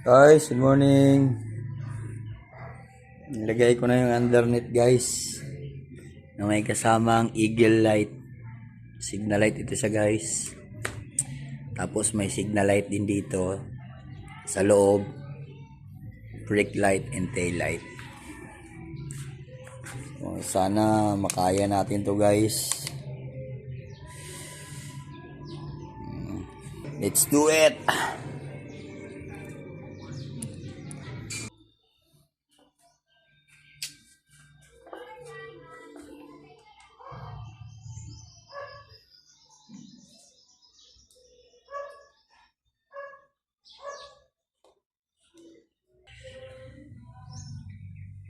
Guys, good morning. Nilagay ko na yung undernet guys na may kasamang eagle light. Signal light ito siya guys. Tapos may signal light din dito sa loob. Brake light and tail light. So, sana makaya natin to guys. Let's do it!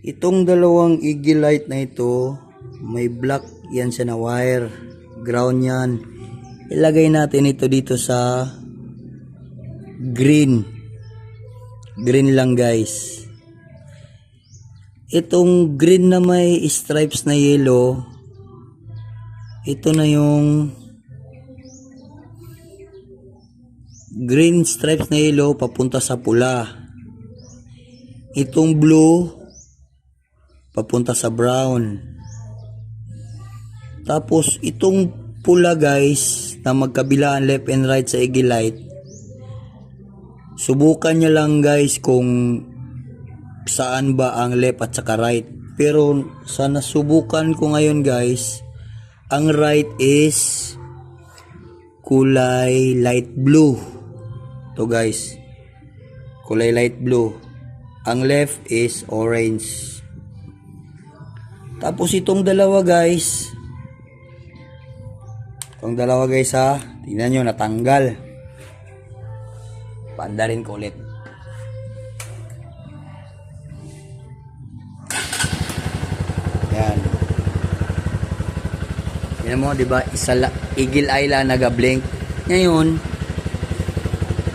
Itong dalawang eagle light na ito, may black yan siya na wire. Ground yan. Ilagay natin ito dito sa green. Green lang guys. Itong green na may stripes na yellow, ito na yung green stripes na yellow papunta sa pula. Itong blue papunta sa brown. Tapos itong pula guys na magkabilaan left and right sa eagle light, subukan nyo lang guys kung saan ba ang left at saka right. Pero sa nasubukan ko ngayon guys, ang right is kulay light blue. To guys, kulay light blue. Ang left is orange. Tapos itong dalawa guys, ha, tingnan nyo, natanggal. Paandarin ko ulit. Yan. Yan mo, diba? Eagle eye lang nag-blink. Ngayon,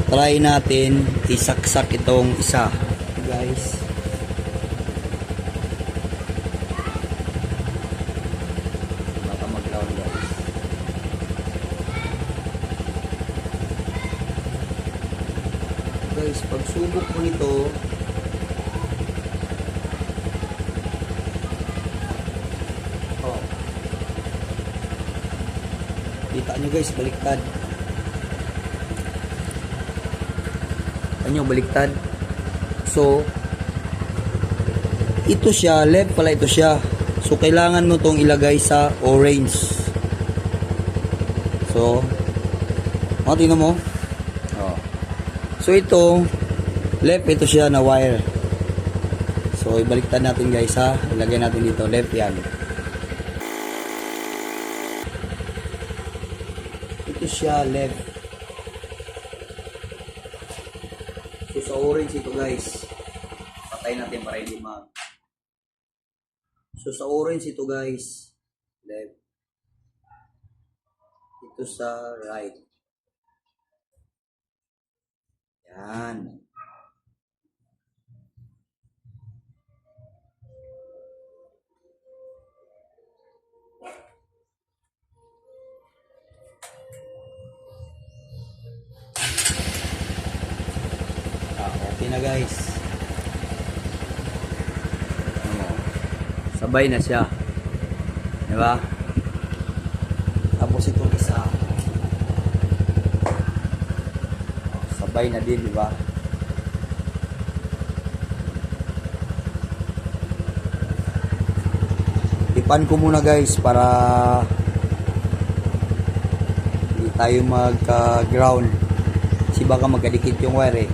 try natin isaksak itong isa. Guys. Baka mag-down guys. Guys, pagsubok ko nito, kita nyo guys, baliktad. Baliktad. So, ito siya, left pala ito siya. So, kailangan mo tong ilagay sa orange. So, tingnan mo. So, ito, left ito siya na wire. So, ibaliktad natin guys ha. Ilagay natin dito, left yan. Ito siya, left. So, sa orange ito guys, patay natin para hindi mag. So, sa orange ito guys, left. Ito sa right. Yan. Okay na guys. Sabay na siya. Diba? Tapos itong isa. Sabay na din, diba? Ipan ko muna guys para hindi tayo magka-ground. Kasi baka magkadikit yung wire eh.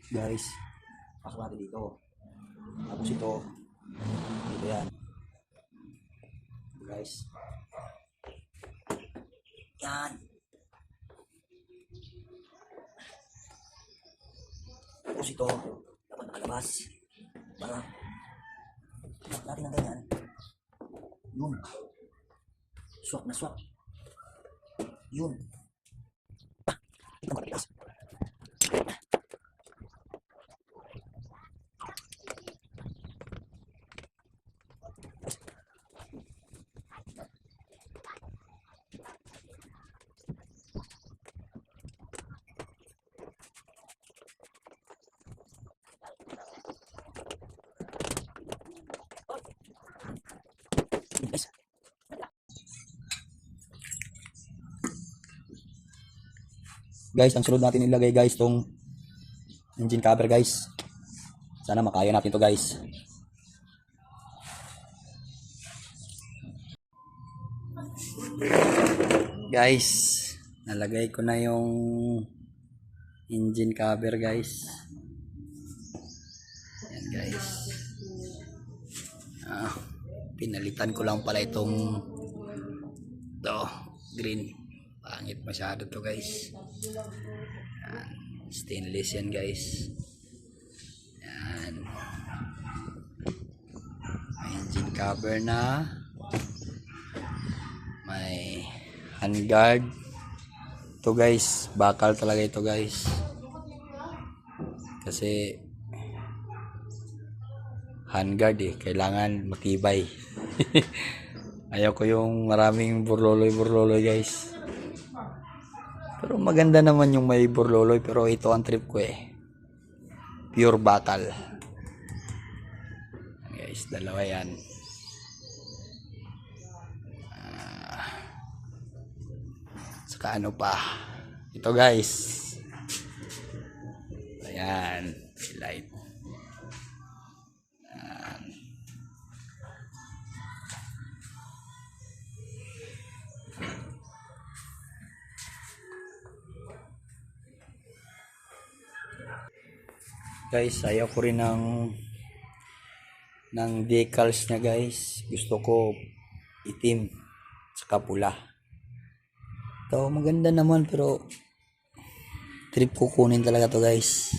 Guys, pasok natin dito. Tapos ito, dito yan. Guys, yan. Tapos ito, dapat nakalabas. Para, lock natin ng ganyan. Yun. Swak na swak. Yun. Ito ko napitas. Guys, ang sunod natin ilagay guys tong engine cover guys. Sana makaya natin to guys. Guys, nalagay ko na yung engine cover guys. Yan guys. Pinalitan ko lang pala itong green. Pangit masyado to guys. Yan. Stainless yan guys. Yan. May engine cover na. May handguard. Ito guys, bakal talaga ito guys. Kasi handguard kailangan matibay. Ayaw ko yung maraming burloloy guys. Pero maganda naman yung may burloloy, pero ito ang trip ko pure bakal. Guys, dalawa yan. Saka ano pa? Ito guys. Ayan, light. Ayan. Guys, ayaw ko rin ng decals niya guys. Gusto ko itim saka pula. Ito maganda naman pero trip ko kunin talaga to guys.